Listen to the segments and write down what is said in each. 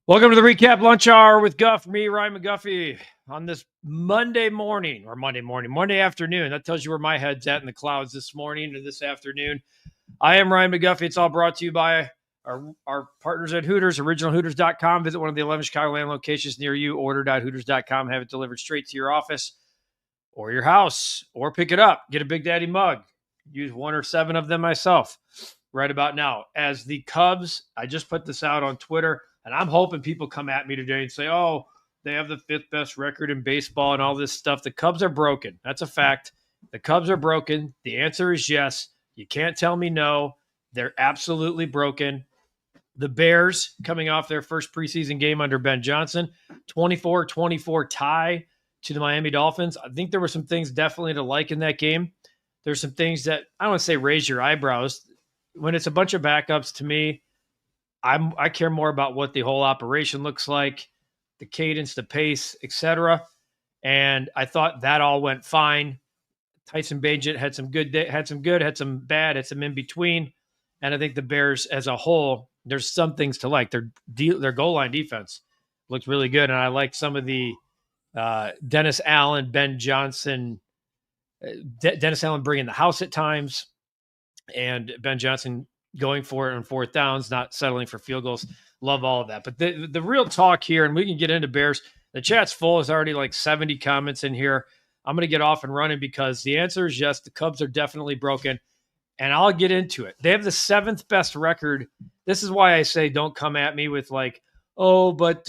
Welcome to the Recap Lunch Hour with Guff, me, Ryan McGuffey, on this Monday morning, or Monday afternoon. That tells you where my head's at in the clouds this morning or this afternoon. I am Ryan McGuffey. It's all brought to you by our partners at Hooters, originalhooters.com. Visit one of the 11 Chicagoland locations near you, order.hooters.com, have it delivered straight to your office or your house, or pick it up. Get a Big Daddy mug. Use 1 or 7 of them myself right about now. As the Cubs, I just put this out on Twitter, and I'm hoping people come at me today and say, oh, they have the 5th best record in baseball and all this stuff. The Cubs are broken. That's a fact. The Cubs are broken. The answer is yes. You can't tell me no. They're absolutely broken. The Bears, coming off their first preseason game under Ben Johnson, 24-24 tie to the Miami Dolphins. I think there were some things definitely to like in that game. There's some things that I don't want to say raise your eyebrows. When it's a bunch of backups, to me, I care more about what the whole operation looks like, the cadence, the pace, etc. And I thought that all went fine. Tyson Bagent had some good, had some bad, had some in between. And I think the Bears as a whole, there's some things to like. Their goal line defense looked really good, and I liked some of the Dennis Allen, Ben Johnson, Dennis Allen bringing the house at times, and Ben Johnson going for it on 4th downs, not settling for field goals. Love all of that. But the real talk here, and we can get into Bears. The chat's full. There's already like 70 comments in here. I'm going to get off and running because the answer is yes, the Cubs are definitely broken, and I'll get into it. They have the 7th best record. This is why I say don't come at me with like, oh, but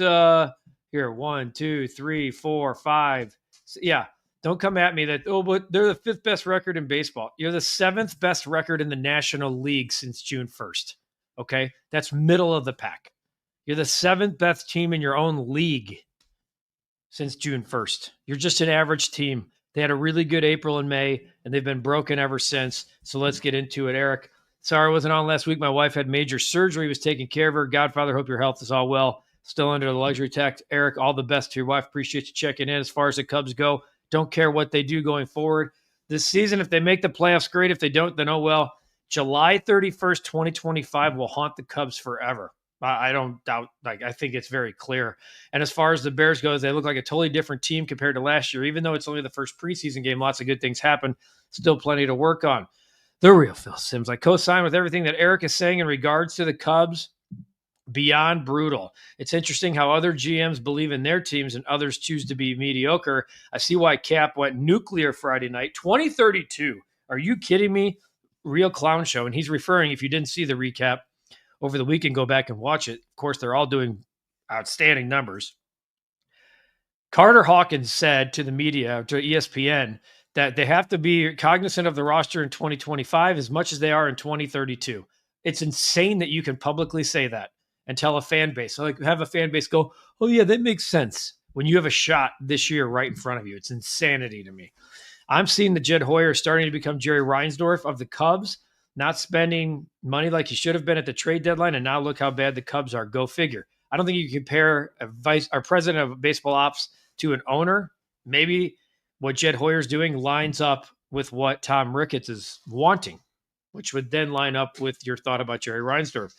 here, 1, 2, 3, 4, 5. Yeah. Don't come at me that, oh, but they're the 5th best record in baseball. You're the 7th best record in the National League since June 1st. Okay? That's middle of the pack. You're the 7th best team in your own league since June 1st. You're just an average team. They had a really good April and May, and they've been broken ever since. So let's get into it. Eric, sorry I wasn't on last week. My wife had major surgery, was taking care of her. Godfather, hope your health is all well. Still under the luxury tax. Eric, all the best to your wife. Appreciate you checking in. As far as the Cubs go, don't care what they do going forward this season. If they make the playoffs, great. If they don't, then oh well. July 31st, 2025 will haunt the Cubs forever. I don't doubt. I think it's very clear. And as far as the Bears goes, they look like a totally different team compared to last year. Even though it's only the first preseason game, lots of good things happen. Still plenty to work on. The real Phil Simms. I co-sign with everything that Eric is saying in regards to the Cubs. Beyond brutal. It's interesting how other GMs believe in their teams and others choose to be mediocre. I see why Cap went nuclear Friday night. 2032. Are you kidding me? Real clown show. And he's referring, if you didn't see the recap over the weekend, go back and watch it. Of course, they're all doing outstanding numbers. Carter Hawkins said to the media, to ESPN, that they have to be cognizant of the roster in 2025 as much as they are in 2032. It's insane that you can publicly say that and tell a fan base, like have a fan base go, oh yeah, that makes sense when you have a shot this year right in front of you. It's insanity to me. I'm seeing the Jed Hoyer starting to become Jerry Reinsdorf of the Cubs, not spending money like he should have been at the trade deadline. And now look how bad the Cubs are. Go figure. I don't think you can compare our president of baseball ops to an owner. Maybe what Jed Hoyer's doing lines up with what Tom Ricketts is wanting, which would then line up with your thought about Jerry Reinsdorf.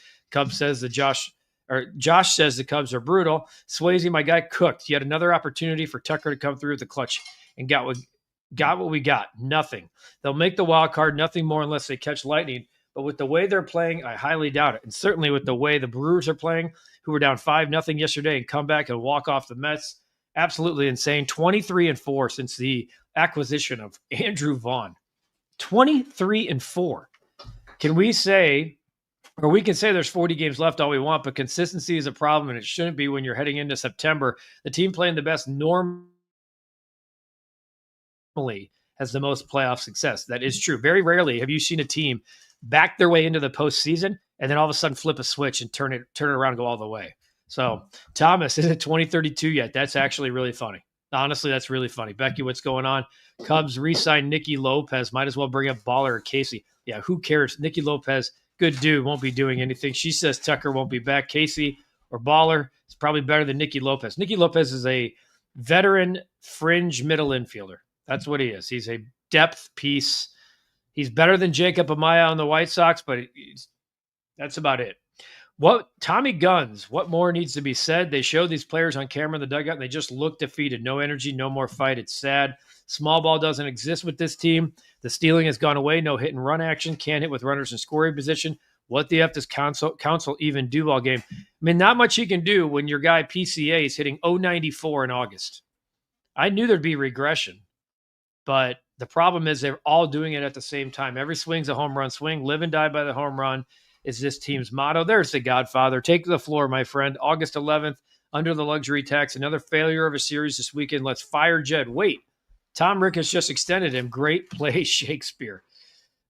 Josh says the Cubs are brutal. Swayze, my guy, cooked. Yet another opportunity for Tucker to come through with the clutch and got what we got. Nothing. They'll make the wild card, nothing more unless they catch lightning. But with the way they're playing, I highly doubt it. And certainly with the way the Brewers are playing, who were down 5-0 yesterday and come back and walk off the Mets, absolutely insane. 23-4 since the acquisition of Andrew Vaughn. 23-4. Can we say, or we can say there's 40 games left all we want, but consistency is a problem, and it shouldn't be when you're heading into September. The team playing the best normally has the most playoff success. That is true. Very rarely have you seen a team back their way into the postseason and then all of a sudden flip a switch and turn it around and go all the way. So Thomas, isn't 2032 yet? That's actually really funny. Honestly, that's really funny. Becky, what's going on? Cubs re-sign Nicky Lopez. Might as well bring up Baller or Casey. Yeah, who cares? Nicky Lopez, good dude, won't be doing anything. She says Tucker won't be back. Casey or Baller is probably better than Nicky Lopez. Nicky Lopez is a veteran fringe middle infielder. That's what he is. He's a depth piece. He's better than Jacob Amaya on the White Sox, but that's about it. What Tommy Guns, what more needs to be said? They show these players on camera in the dugout and they just look defeated. No energy, no more fight. It's sad. Small ball doesn't exist with this team. The stealing has gone away. No hit and run action. Can't hit with runners in scoring position. What the F does council even do all game? I mean, not much he can do when your guy PCA is hitting 094 in August. I knew there'd be regression, but the problem is they're all doing it at the same time. Every swing's a home run swing. Live and die by the home run is this team's motto. There's the Godfather. Take the floor, my friend. August 11th, under the luxury tax. Another failure of a series this weekend. Let's fire Jed. Wait, Tom Ricketts just extended him. Great play, Shakespeare.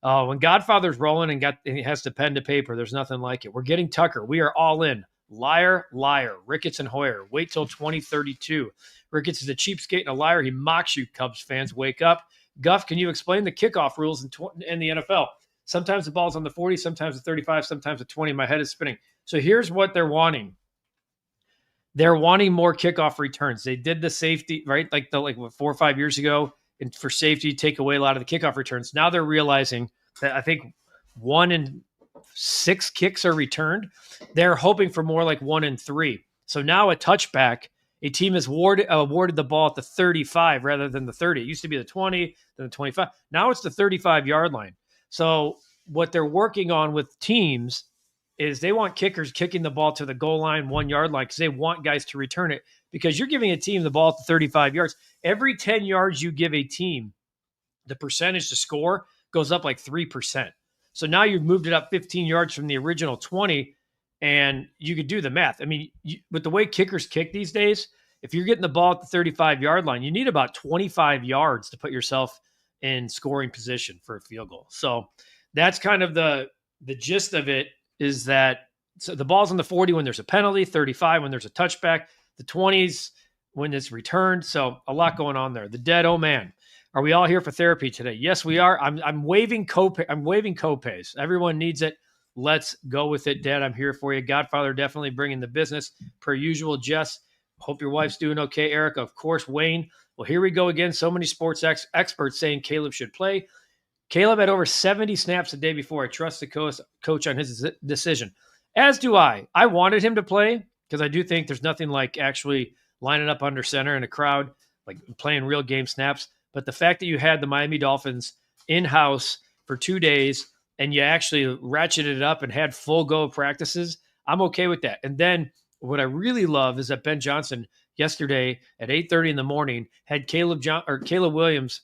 When Godfather's rolling and he has to pen to paper, there's nothing like it. We're getting Tucker. We are all in. Liar, liar. Ricketts and Hoyer. Wait till 2032. Ricketts is a cheapskate and a liar. He mocks you, Cubs fans. Wake up. Guff, can you explain the kickoff rules in the NFL? Sometimes the ball's on the 40, sometimes the 35, sometimes the 20. My head is spinning. So here's what they're wanting. They're wanting more kickoff returns. They did the safety, right? Like 4 or 5 years ago, and for safety, take away a lot of the kickoff returns. Now they're realizing that I think 1 in 6 kicks are returned. They're hoping for more like 1 in 3. So now a touchback, a team is awarded the ball at the 35 rather than the 30. It used to be the 20, then the 25. Now it's the 35-yard line. So what they're working on with teams is they want kickers kicking the ball to the goal line, 1 yard line, because they want guys to return it, because you're giving a team the ball at the 35 yards. Every 10 yards you give a team, the percentage to score goes up like 3%. So now you've moved it up 15 yards from the original 20, and you could do the math. I mean, with the way kickers kick these days, if you're getting the ball at the 35-yard line, you need about 25 yards to put yourself in scoring position for a field goal. So that's kind of the gist of it, is that so the ball's on the 40 when there's a penalty, 35 when there's a touchback, the 20s when it's returned. So a lot going on there. The dead, oh man. Are we all here for therapy today? Yes, we are. I'm waiving copay. I'm waiving copays. Everyone needs it. Let's go with it, Dad. I'm here for you. Godfather definitely bringing the business per usual. Jess, hope your wife's doing okay. Erica, of course. Wayne. Well, here we go again. So many sports experts saying Caleb should play. Caleb had over 70 snaps the day before. I trust the coach on his decision, as do I. I wanted him to play because I do think there's nothing like actually lining up under center in a crowd, like playing real game snaps. But the fact that you had the Miami Dolphins in-house for 2 days and you actually ratcheted it up and had full go practices, I'm okay with that. And then what I really love is that Ben Johnson yesterday at 8:30 in the morning had Caleb Williams,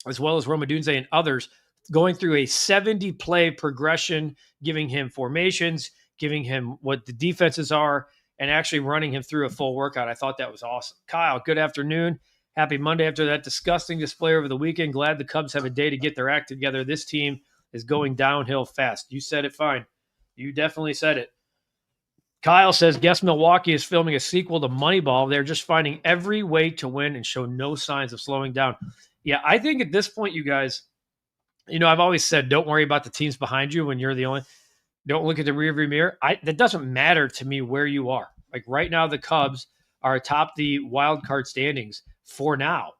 as well as Roma Dunze and others, going through a 70-play progression, giving him formations, giving him what the defenses are, and actually running him through a full workout. I thought that was awesome. Kyle, good afternoon. Happy Monday after that disgusting display over the weekend. Glad the Cubs have a day to get their act together. This team is going downhill fast. You said it fine. You definitely said it. Kyle says, guess Milwaukee is filming a sequel to Moneyball. They're just finding every way to win and show no signs of slowing down. Yeah, I think at this point, you guys, I've always said, don't worry about the teams behind you when you're the only. Don't look at the rearview mirror. That doesn't matter to me where you are. Like right now, the Cubs are atop the wild card standings for now.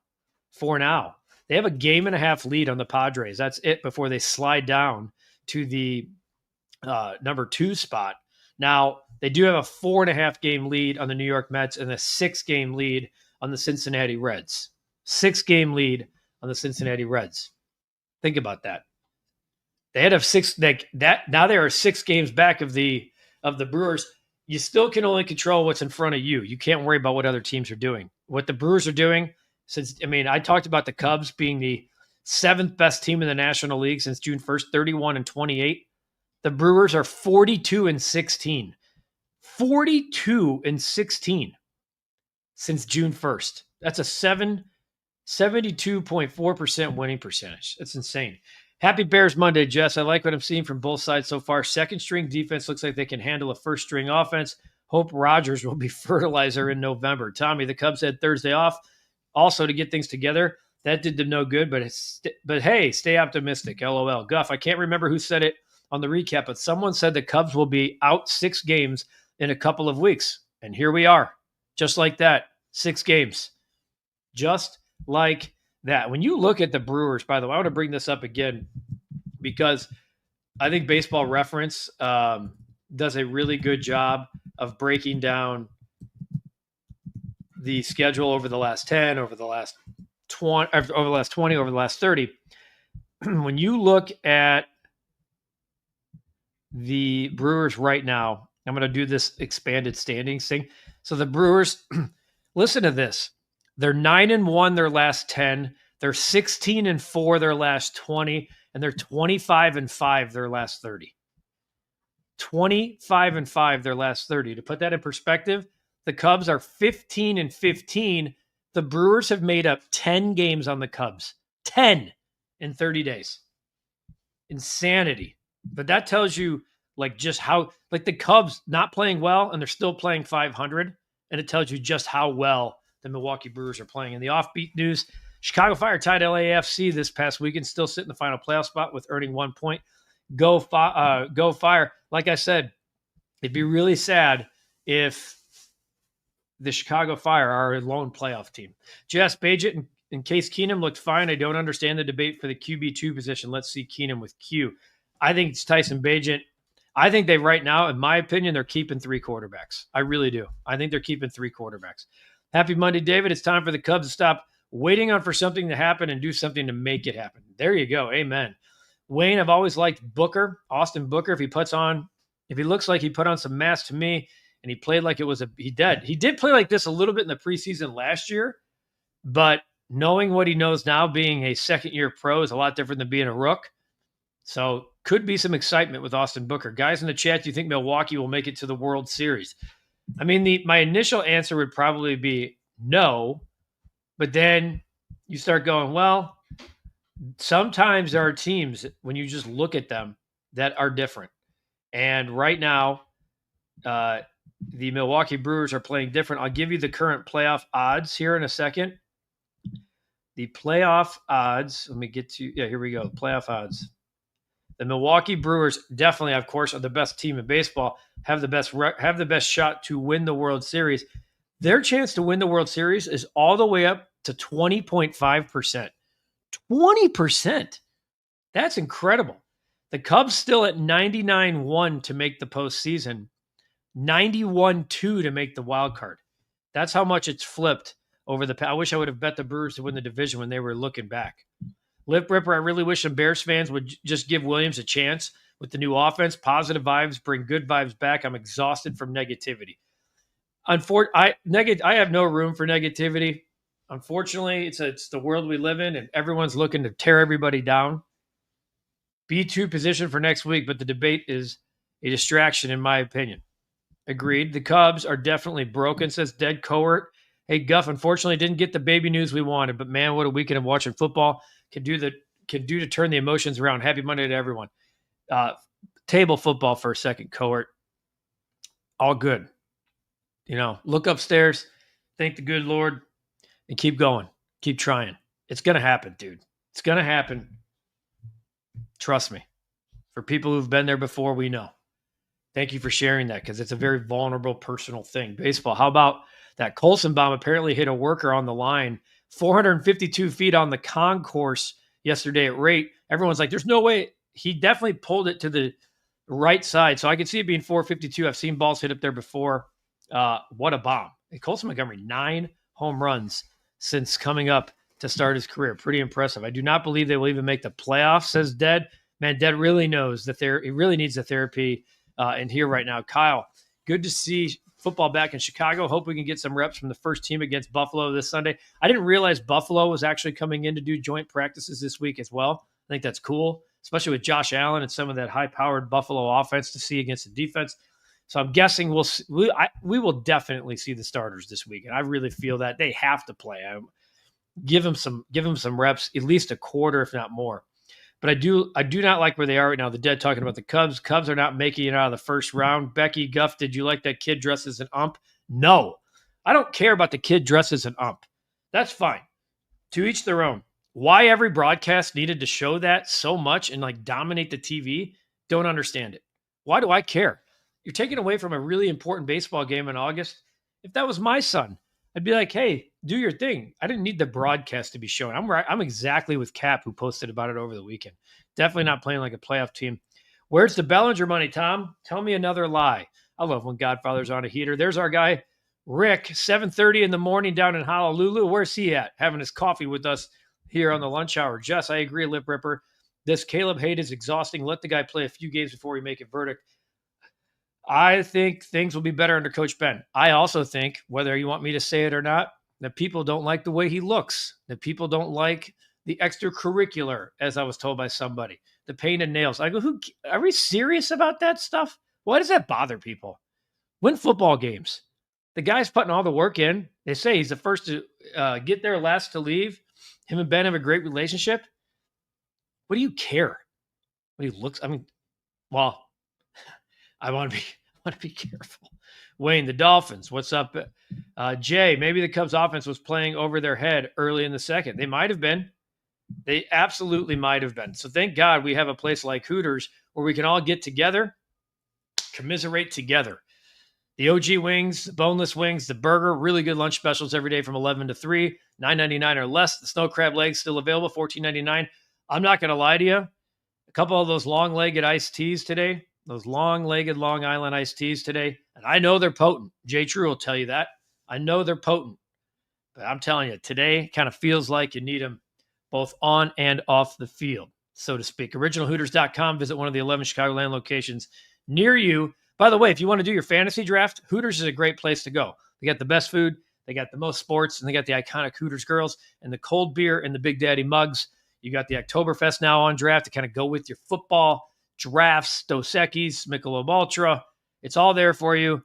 They have a 1.5 game lead on the Padres. That's it before they slide down to the number 2 spot. Now, they do have a 4.5 game lead on the New York Mets and a 6 game lead on the Cincinnati Reds. 6 game lead on the Cincinnati Reds. Think about that. They had 6 now they are 6 games back of the Brewers. You still can only control what's in front of you. You can't worry about what other teams are doing. What the Brewers are doing, I talked about the Cubs being the 7th best team in the National League since June 1st, 31-28. The Brewers are 42-16. 42-16 since June 1st. That's a 72.4% winning percentage. That's insane. Happy Bears Monday, Jess. I like what I'm seeing from both sides so far. Second string defense looks like they can handle a first string offense. Hope Rodgers will be fertilizer in November. Tommy, the Cubs had Thursday off also to get things together. That did them no good, but hey, stay optimistic. LOL. Guff, I can't remember who said it on the recap, but someone said the Cubs will be out 6 games in a couple of weeks. And here we are. Just like that. 6 games. Just like that. When you look at the Brewers, by the way, I want to bring this up again because I think Baseball Reference does a really good job of breaking down the schedule over the last 10, over the last 20, over the last 20, over the last 30. When you look at the Brewers right now, I'm going to do this expanded standings thing. So the Brewers, listen to this. They're 9-1 their last 10. They're 16-4 their last 20, and they're 25-5 their last 30. 25-5 their last 30. To put that in perspective, the Cubs are 15-15. The Brewers have made up 10 games on the Cubs. 10 in 30 days. Insanity. But that tells you like just how, like the Cubs not playing well and they're still playing 500. And it tells you just how well the Milwaukee Brewers are playing. In the offbeat news, Chicago Fire tied LAFC this past weekend, still sitting in the final playoff spot with earning 1 point. Go Fire. Like I said, it'd be really sad if the Chicago Fire are a lone playoff team. Jess Bajet, in case Keenum looked fine, I don't understand the debate for the QB2 position. Let's see Keenum with Q. I think it's Tyson Bagent. I think they right now, in my opinion, they're keeping 3 quarterbacks. I really do. I think they're keeping 3 quarterbacks. Happy Monday, David. It's time for the Cubs to stop waiting on for something to happen and do something to make it happen. There you go. Amen. Wayne, I've always liked Booker, Austin Booker. If he looks like he put on some mass to me and he played like it was he did play like this a little bit in the preseason last year, but knowing what he knows now, being a second-year pro is a lot different than being a rook. So could be some excitement with Austin Booker. Guys in the chat, do you think Milwaukee will make it to the World Series? I mean, my initial answer would probably be no, but then you start going, well, sometimes there are teams, when you just look at them, that are different. And right now, the Milwaukee Brewers are playing different. I'll give you the current playoff odds here in a second. The playoff odds, let me get to, here we go, playoff odds. The Milwaukee Brewers definitely, of course, are the best team in baseball, have the best shot to win the World Series. Their chance to win the World Series is all the way up to 20.5%. 20%. That's incredible. The Cubs still at 99-1 to make the postseason, 91-2 to make the wild card. That's how much it's flipped over the past. I wish I would have bet the Brewers to win the division when they were looking back. Lip Ripper, I really wish some Bears fans would just give Williams a chance with the new offense. Positive vibes, bring good vibes back. I'm exhausted from negativity. I have no room for negativity. Unfortunately, it's the world we live in, and everyone's looking to tear everybody down. B2 position for next week, but the debate is a distraction, in my opinion. Agreed. The Cubs are definitely broken, says Dead Cohort. Hey, Guff, unfortunately didn't get the baby news we wanted, but man, what a weekend of watching football can do to turn the emotions around. Happy Monday to everyone. Table football for a second, Cohort. All good. Look upstairs, thank the good Lord, and keep going. Keep trying. It's going to happen, dude. It's going to happen. Trust me. For people who've been there before, we know. Thank you for sharing that because it's a very vulnerable, personal thing. Baseball. How about that Colson bomb apparently hit a worker on the line, 452 feet on the concourse yesterday at rate. Everyone's like, there's no way. He definitely pulled it to the right side. So I can see it being 452. I've seen balls hit up there before. What a bomb. Colson Montgomery, 9 home runs since coming up to start his career. Pretty impressive. I do not believe they will even make the playoffs, says Dead. Man, Dead really knows that he really needs the therapy in here right now. Kyle, good to see football back in Chicago. Hope we can get some reps from the first team against Buffalo this Sunday. I didn't realize Buffalo was actually coming in to do joint practices this week as well. I think that's cool, especially with Josh Allen and some of that high-powered Buffalo offense to see against the defense. So I'm guessing we will definitely see the starters this week, and I really feel that they have to play. Give them some reps, at least a quarter, if not more. But I do not like where they are right now. The Dead talking about the Cubs. Cubs are not making it out of the first round. Becky Guff, did you like that kid dressed as an ump? No. I don't care about the kid dressed as an ump. That's fine. To each their own. Why every broadcast needed to show that so much and like dominate the TV, don't understand it. Why do I care? You're taking away from a really important baseball game in August. If that was my son, I'd be like, hey, do your thing. I didn't need the broadcast to be shown. I'm exactly with Cap, who posted about it over the weekend. Definitely not playing like a playoff team. Where's the Bellinger money, Tom? Tell me another lie. I love when Godfather's on a heater. There's our guy, Rick, 7:30 in the morning down in Honolulu. Where's he at? Having his coffee with us here on the lunch hour. Jess, I agree, Lip Ripper. This Caleb hate is exhausting. Let the guy play a few games before we make a verdict. I think things will be better under Coach Ben. I also think, whether you want me to say it or not, that people don't like the way he looks, that people don't like the extracurricular, as I was told by somebody, the painted nails. I go, are we serious about that stuff? Why does that bother people? Win football games. The guy's putting all the work in. They say he's the first to get there, last to leave. Him and Ben have a great relationship. What do you care? What he looks, I mean, well, I want to be careful. Wayne, the Dolphins, what's up? Jay, maybe the Cubs offense was playing over their head early in the second. They might have been. They absolutely might have been. So thank God we have a place like Hooters where we can all get together, commiserate together. The OG wings, boneless wings, the burger, really good lunch specials every day from 11 to 3, $9.99 or less. The snow crab legs still available, $14.99. I'm not going to lie to you. A couple of those long-legged iced teas today, those long-legged Long Island iced teas today, and I know they're potent. Jay True will tell you that. I know they're potent. But I'm telling you, today kind of feels like you need them both on and off the field, so to speak. OriginalHooters.com. Visit one of the 11 Chicagoland locations near you. By the way, if you want to do your fantasy draft, Hooters is a great place to go. They got the best food, they got the most sports, and they got the iconic Hooters girls and the cold beer and the Big Daddy mugs. You got the Oktoberfest now on draft to kind of go with your football drafts, Dos Equis, Michelob Ultra. It's all there for you.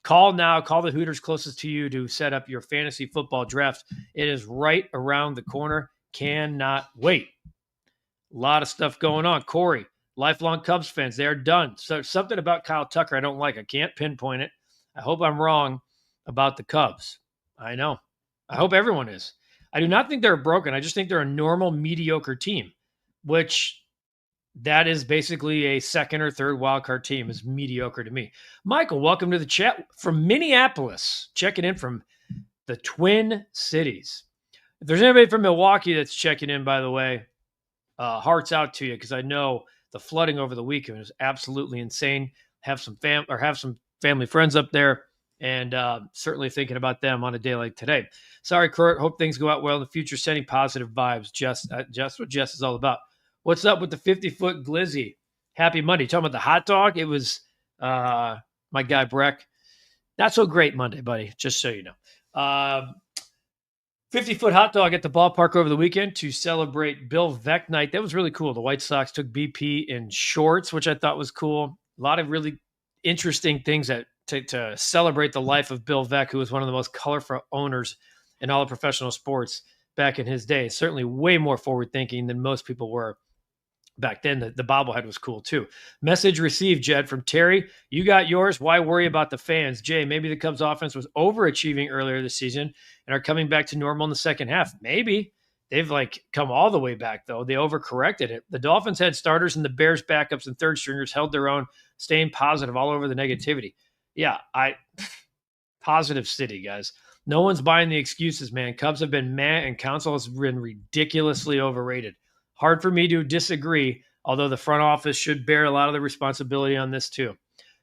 Call now. Call the Hooters closest to you to set up your fantasy football draft. It is right around the corner. Cannot wait. A lot of stuff going on. Corey, lifelong Cubs fans, they're done. So something about Kyle Tucker I don't like. I can't pinpoint it. I hope I'm wrong about the Cubs. I know. I hope everyone is. I do not think they're broken. I just think they're a normal, mediocre team, which that is basically a second or third wildcard team is mediocre to me. Michael, welcome to the chat from Minneapolis. Checking in from the Twin Cities. If there's anybody from Milwaukee that's checking in, by the way, hearts out to you because I know the flooding over the weekend was absolutely insane. Have some family friends up there, and certainly thinking about them on a day like today. Sorry, Kurt. Hope things go out well in the future. Sending positive vibes. Just what Jess is all about. What's up with the 50-foot glizzy? Happy Monday. Talking about the hot dog. It was my guy Breck. Not so great Monday, buddy. Just so you know. 50-foot hot dog at the ballpark over the weekend to celebrate Bill Veeck night. That was really cool. The White Sox took BP in shorts, which I thought was cool. A lot of really interesting things to celebrate the life of Bill Veeck, who was one of the most colorful owners in all of professional sports back in his day. Certainly way more forward-thinking than most people were back then. The bobblehead was cool, too. Message received, Jed, from Terry. You got yours. Why worry about the fans? Jay, maybe the Cubs offense was overachieving earlier this season and are coming back to normal in the second half. Maybe. They've come all the way back, though. They overcorrected it. The Dolphins had starters and the Bears backups and third stringers held their own, staying positive all over the negativity. Yeah, positive city, guys. No one's buying the excuses, man. Cubs have been meh and Counsell has been ridiculously overrated. Hard for me to disagree, although the front office should bear a lot of the responsibility on this too.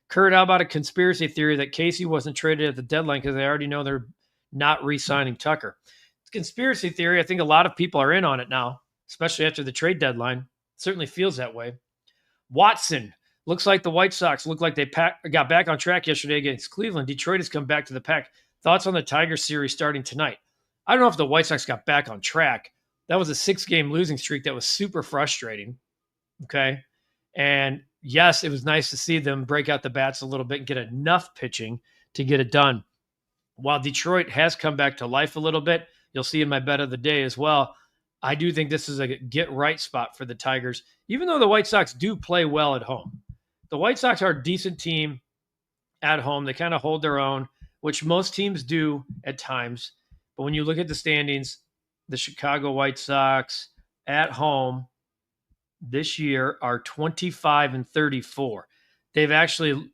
Kurt, how about a conspiracy theory that Casey wasn't traded at the deadline because they already know they're not re-signing Tucker? It's a conspiracy theory. I think a lot of people are in on it now, especially after the trade deadline. It certainly feels that way. Watson, looks like the White Sox look like they got back on track yesterday against Cleveland. Detroit has come back to the pack. Thoughts on the Tigers series starting tonight? I don't know if the White Sox got back on track. That was a 6-game losing streak that was super frustrating. Okay. And yes, it was nice to see them break out the bats a little bit and get enough pitching to get it done. While Detroit has come back to life a little bit, you'll see in my bet of the day as well, I do think this is a get-right spot for the Tigers, even though the White Sox do play well at home. The White Sox are a decent team at home. They kind of hold their own, which most teams do at times. But when you look at the standings, the Chicago White Sox at home this year are 25-34. They've actually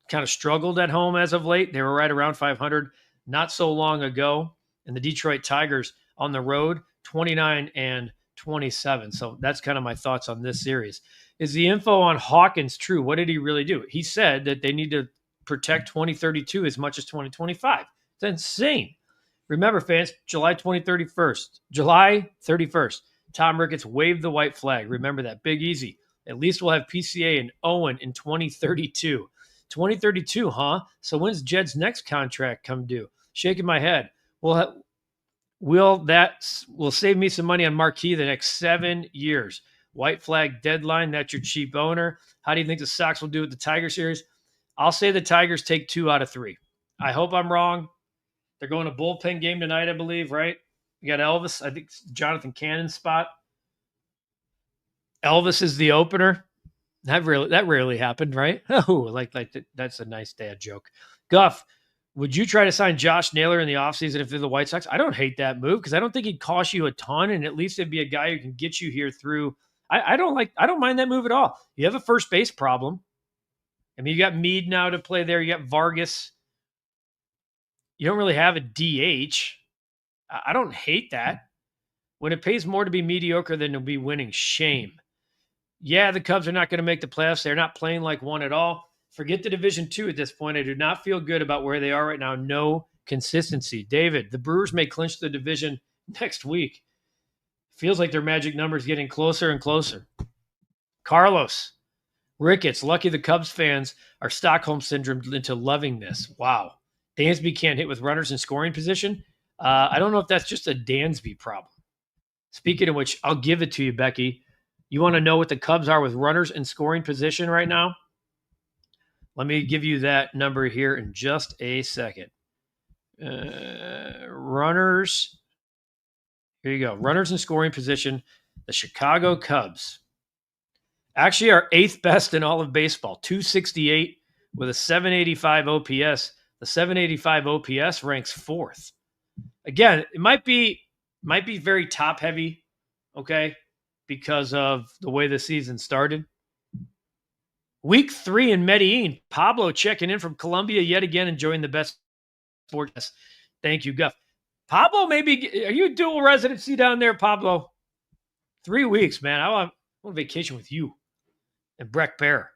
kind of struggled at home as of late. They were right around 500 not so long ago. And the Detroit Tigers on the road, 29-24. 27. So that's kind of my thoughts on this series. Is the info on Hawkins true? What did he really do? He said that they need to protect 2032 as much as 2025. It's insane. Remember, fans, July 31st, Tom Ricketts waved the white flag. Remember that. Big Easy. At least we'll have PCA and Owen in 2032. 2032, huh? So when's Jed's next contract come due? Shaking my head. Will save me some money on Marquee the next 7 years. White flag deadline. That's your cheap owner. How do you think the Sox will do with the Tiger series? I'll say the Tigers take 2 out of 3. I hope I'm wrong. They're going to bullpen game tonight, I believe, right? You got Elvis. I think it's Jonathan Cannon's spot. Elvis is the opener. That rarely happened, right? Oh, that's a nice dad joke. Guff, would you try to sign Josh Naylor in the offseason if they're the White Sox? I don't hate that move because I don't think he'd cost you a ton, and at least it'd be a guy who can get you here through. I don't mind that move at all. You have a first base problem. I mean, you got Meade now to play there. You got Vargas. You don't really have a DH. I don't hate that. When it pays more to be mediocre than to be winning, shame. Yeah, the Cubs are not going to make the playoffs. They're not playing like one at all. Forget the Division 2 at this point. I do not feel good about where they are right now. No consistency. David, the Brewers may clinch the division next week. Feels like their magic number is getting closer and closer. Carlos, Ricketts, lucky the Cubs fans are Stockholm Syndrome into loving this. Wow. Dansby can't hit with runners in scoring position. I don't know if that's just a Dansby problem. Speaking of which, I'll give it to you, Becky. You want to know what the Cubs are with runners in scoring position right now? Let me give you that number here in just a second. Runners. Here you go. Runners in scoring position. The Chicago Cubs actually are 8th best in all of baseball. 268 with a 785 OPS. The 785 OPS ranks 4th. Again, it might be very top heavy, okay, because of the way the season started. Week 3 in Medellin. Pablo checking in from Colombia yet again, enjoying the best sports. Thank you, Guff. Pablo, maybe are you dual residency down there, Pablo? 3 weeks, man. I want vacation with you and Breck Bear.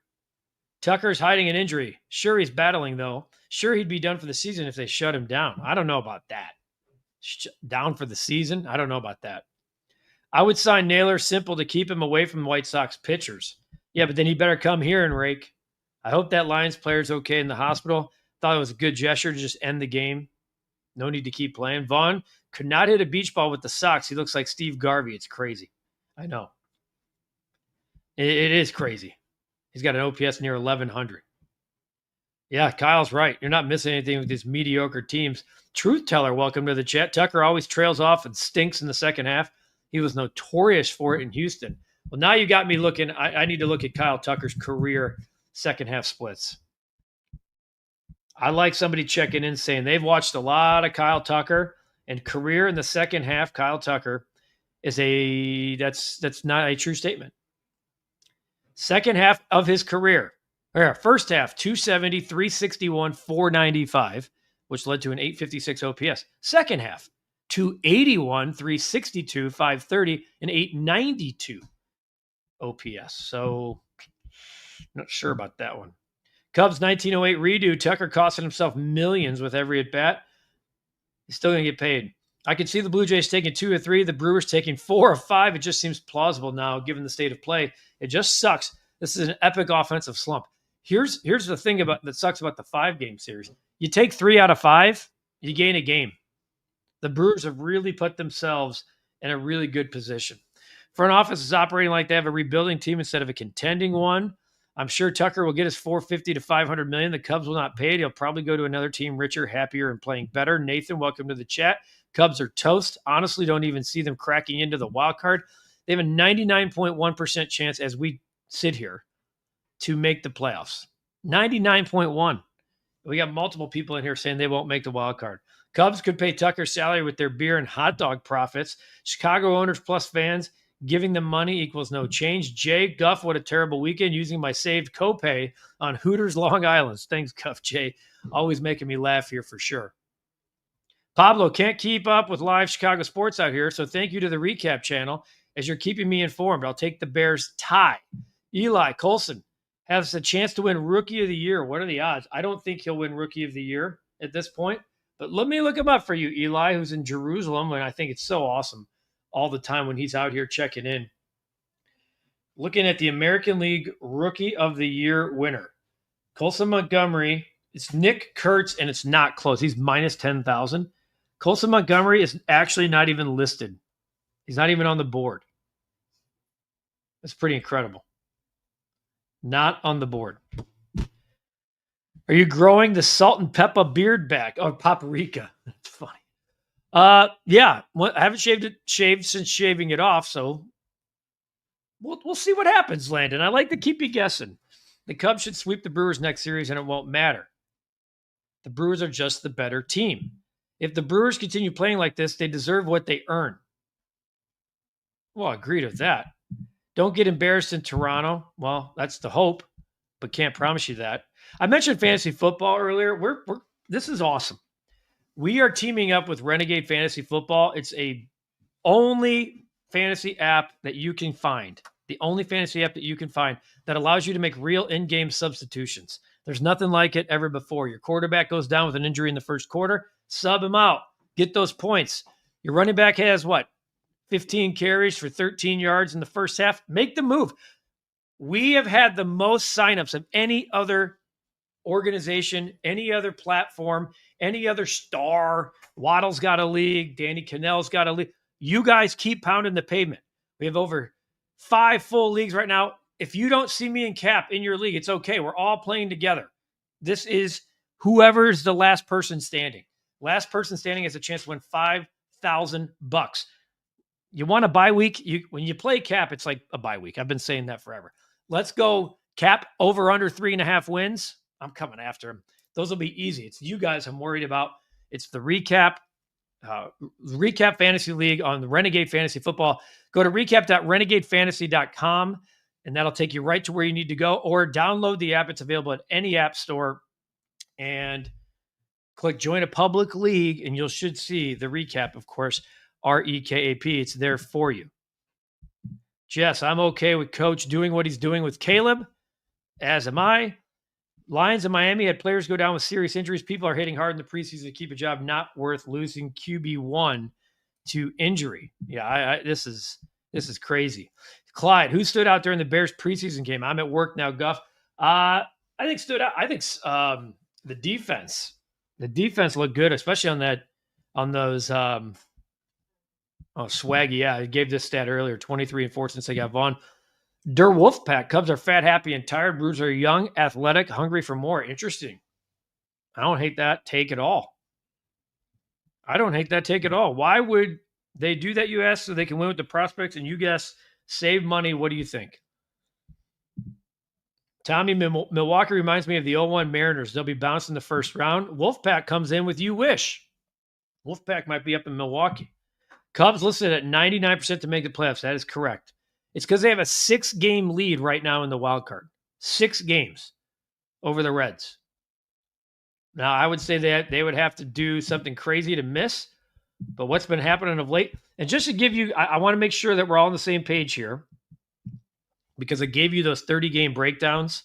Tucker's hiding an injury. Sure, he's battling, though. Sure, he'd be done for the season if they shut him down. I don't know about that. Down for the season? I don't know about that. I would sign Naylor simple to keep him away from White Sox pitchers. Yeah, but then he better come here and rake. I hope that Lions player's okay in the hospital. Thought it was a good gesture to just end the game. No need to keep playing. Vaughn could not hit a beach ball with the Sox. He looks like Steve Garvey. It's crazy. I know. It is crazy. He's got an OPS near 1,100. Yeah, Kyle's right. You're not missing anything with these mediocre teams. Truth Teller, welcome to the chat. Tucker always trails off and stinks in the second half. He was notorious for it in Houston. Well, now you got me looking. I need to look at Kyle Tucker's career second half splits. I like somebody checking in saying they've watched a lot of Kyle Tucker, and career in the second half, Kyle Tucker is that's not a true statement. Second half of his career, or first half, 270, 361, 495, which led to an 856 OPS. Second half, 281, 362, 530, and 892 OPS. So, not sure about that one. Cubs 1908 redo. Tucker costing himself millions with every at-bat. He's still going to get paid. I can see the Blue Jays taking 2 or 3, the Brewers taking 4 or 5. It just seems plausible now, given the state of play. It just sucks. This is an epic offensive slump. Here's the thing that sucks about the 5-game series. You take 3 out of 5, you gain a game. The Brewers have really put themselves in a really good position. Front office is operating like they have a rebuilding team instead of a contending one. I'm sure Tucker will get his $450 to $500 million. The Cubs will not pay it. He'll probably go to another team richer, happier, and playing better. Nathan, welcome to the chat. Cubs are toast. Honestly, don't even see them cracking into the wild card. They have a 99.1% chance as we sit here to make the playoffs. 99.1. We got multiple people in here saying they won't make the wild card. Cubs could pay Tucker's salary with their beer and hot dog profits. Chicago owners plus fans giving them money equals no change. Jay, Guff, what a terrible weekend using my saved copay on Hooters Long Island. Thanks, Guff, Jay. Always making me laugh here for sure. Pablo, can't keep up with live Chicago sports out here, so thank you to the Recap channel. as you're keeping me informed. I'll take the Bears tie. Eli Colson has a chance to win Rookie of the Year. What are the odds? I don't think he'll win Rookie of the Year at this point, but let me look him up for you, Eli, who's in Jerusalem, and I think it's so awesome all the time when he's out here checking in. Looking at the American League Rookie of the Year winner, Colson Montgomery. It's Nick Kurtz, and it's not close. He's minus 10,000. Colson Montgomery is actually not even listed. He's not even on the board. That's pretty incredible. Not on the board. Are you growing the salt and pepper beard back? Oh, paprika. That's funny. Yeah. Well, I haven't shaved since shaving it off, so we'll see what happens, Landon. I like to keep you guessing. The Cubs should sweep the Brewers next series, and it won't matter. The Brewers are just the better team. If the Brewers continue playing like this, they deserve what they earn. Well, I agree with that. Don't get embarrassed in Toronto. Well, that's the hope, but can't promise you that. I mentioned fantasy football earlier. This is awesome. We are teaming up with Renegade Fantasy Football. It's a only fantasy app that you can find. The only fantasy app that you can find that allows you to make real in-game substitutions. There's nothing like it ever before. Your quarterback goes down with an injury in the first quarter, sub him out. Get those points. Your running back has what? 15 carries for 13 yards in the first half. Make the move. We have had the most signups of any other organization, any other platform, any other star. Waddle's got a league. Danny Cannell's got a league. You guys keep pounding the pavement. We have over 5 full leagues right now. If you don't see me in cap in your league, it's okay. We're all playing together. This is whoever's the last person standing. Last person standing has a chance to win $5,000. You want a bye week? When you play cap, it's like a bye week. I've been saying that forever. Let's go cap over under 3.5 wins. I'm coming after him. Those will be easy. It's you guys I'm worried about. It's the recap Fantasy League on the Renegade Fantasy Football. Go to recap.renegadefantasy.com, and that'll take you right to where you need to go, or download the app. It's available at any app store, and click Join a Public League, and you should see the recap, of course, REKAP. It's there for you. Jess, I'm okay with Coach doing what he's doing with Caleb, as am I. Lions in Miami had players go down with serious injuries. People are hitting hard in the preseason to keep a job. Not worth losing QB1 to injury. Yeah, this is crazy. Clyde, who stood out during the Bears preseason game? I'm at work now, Guff. I think stood out. I think the defense. The defense looked good, especially on those Swaggy. Yeah, I gave this stat earlier, 23-4 since they got Vaughn. Der Wolfpack. Cubs are fat, happy, and tired. Brewers are young, athletic, hungry for more. Interesting. I don't hate that take at all. Why would they do that, you ask, so they can win with the prospects? And you guess, save money. What do you think? Tommy, Milwaukee reminds me of the 0-1 Mariners. They'll be bounced in the first round. Wolfpack comes in with you wish. Wolfpack might be up in Milwaukee. Cubs listed at 99% to make the playoffs. That is correct. It's because they have a 6-game lead right now in the wild card. 6 games over the Reds. Now, I would say that they would have to do something crazy to miss, but what's been happening of late, and just to give you, I want to make sure that we're all on the same page here, because I gave you those 30-game breakdowns.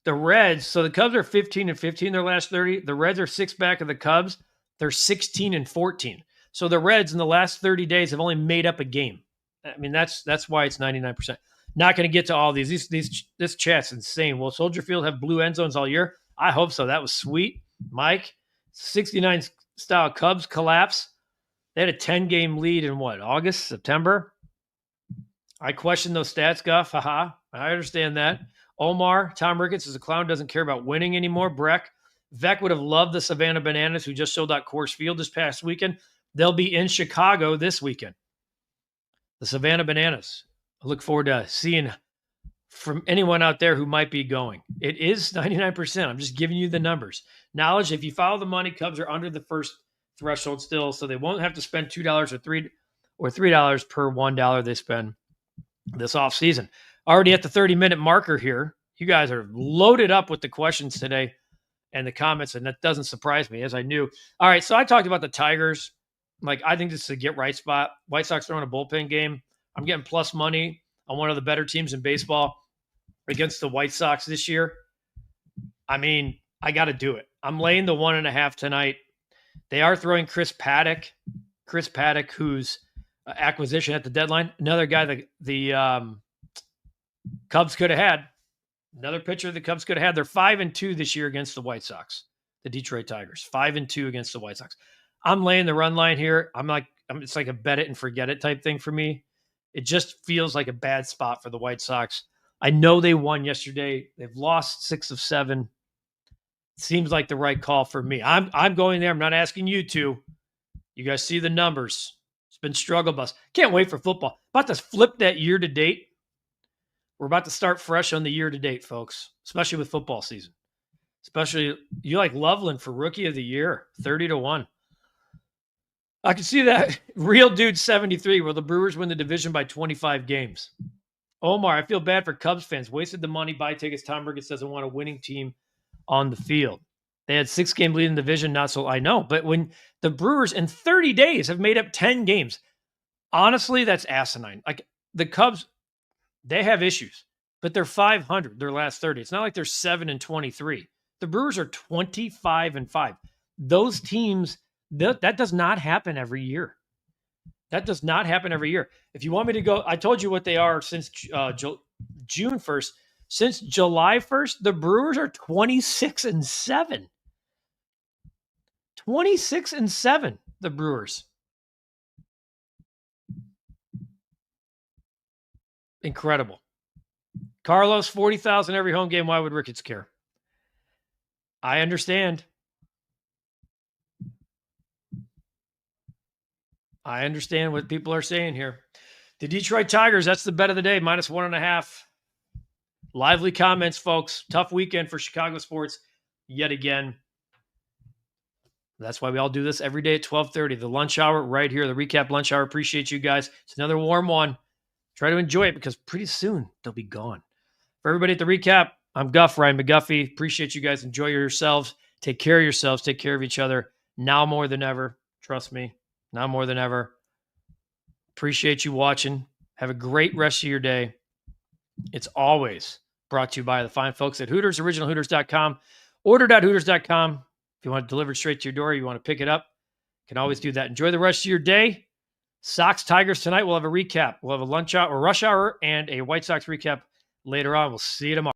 The Reds, so the Cubs are 15-15 their last 30. The Reds are 6 back of the Cubs. They're 16-14. So the Reds in the last 30 days have only made up a game. I mean, that's why it's 99%. Not going to get to all these. This chat's insane. Will Soldier Field have blue end zones all year? I hope so. That was sweet. Mike, 69 style Cubs collapse. They had a 10-game lead in what, August, September? I question those stats, Guff. Haha. I understand that. Omar, Tom Ricketts is a clown, doesn't care about winning anymore. Breck, Vec would have loved the Savannah Bananas, who just sold out Coors Field this past weekend. They'll be in Chicago this weekend. The Savannah Bananas. I look forward to seeing from anyone out there who might be going. It is 99%. I'm just giving you the numbers. Knowledge, if you follow the money, Cubs are under the first threshold still, so they won't have to spend $2 or $3 per $1 they spend this offseason. Already at the 30-minute marker here. You guys are loaded up with the questions today and the comments, and that doesn't surprise me, as I knew. All right, so I talked about the Tigers. Like, I think this is a get-right spot. White Sox throwing a bullpen game. I'm getting plus money on one of the better teams in baseball against the White Sox this year. I mean, I got to do it. I'm laying the 1.5 tonight. They are throwing Chris Paddock, whose acquisition at the deadline. Another guy that the Cubs could have had. Another pitcher the Cubs could have had. They're 5-2 this year against the White Sox, the Detroit Tigers. 5-2 against the White Sox. I'm laying the run line here. It's like a bet it and forget it type thing for me. It just feels like a bad spot for the White Sox. I know they won yesterday. They've lost 6 of 7. Seems like the right call for me. I'm going there. I'm not asking you to. You guys see the numbers. It's been struggle bus. Can't wait for football. About to flip that year to date. We're about to start fresh on the year to date, folks, especially with football season. Especially you like Loveland for rookie of the year, 30-1. I can see that. Real dude 73. Will the Brewers win the division by 25 games? Omar, I feel bad for Cubs fans. Wasted the money, buy tickets. Tom Ricketts doesn't want a winning team on the field. They had 6-game lead in the division, not so I know. But when the Brewers in 30 days have made up 10 games, honestly, that's asinine. Like the Cubs, they have issues, but they're 500 their last 30. It's not like they're 7-23. The Brewers are 25-5. Those teams, that does not happen every year. That does not happen every year. If you want me to go, I told you what they are since June 1st. Since July 1st, the Brewers are 26-7. 26-7, the Brewers. Incredible. Carlos, 40,000 every home game. Why would Ricketts care? I understand. I understand what people are saying here. The Detroit Tigers, that's the bet of the day, -1.5. Lively comments, folks. Tough weekend for Chicago sports yet again. That's why we all do this every day at 12:30. The lunch hour right here, the recap lunch hour. Appreciate you guys. It's another warm one. Try to enjoy it because pretty soon they'll be gone. For everybody at the recap, I'm Guff, Ryan McGuffey. Appreciate you guys. Enjoy yourselves. Take care of yourselves. Take care of each other. Now more than ever. Trust me. Now more than ever. Appreciate you watching. Have a great rest of your day. It's always brought to you by the fine folks at Hooters, originalhooters.com. Order.hooters.com. If you want it delivered straight to your door, you want to pick it up, you can always do that. Enjoy the rest of your day. Sox Tigers tonight. We'll have a recap. We'll have a lunch hour or rush hour and a White Sox recap later on. We'll see you tomorrow.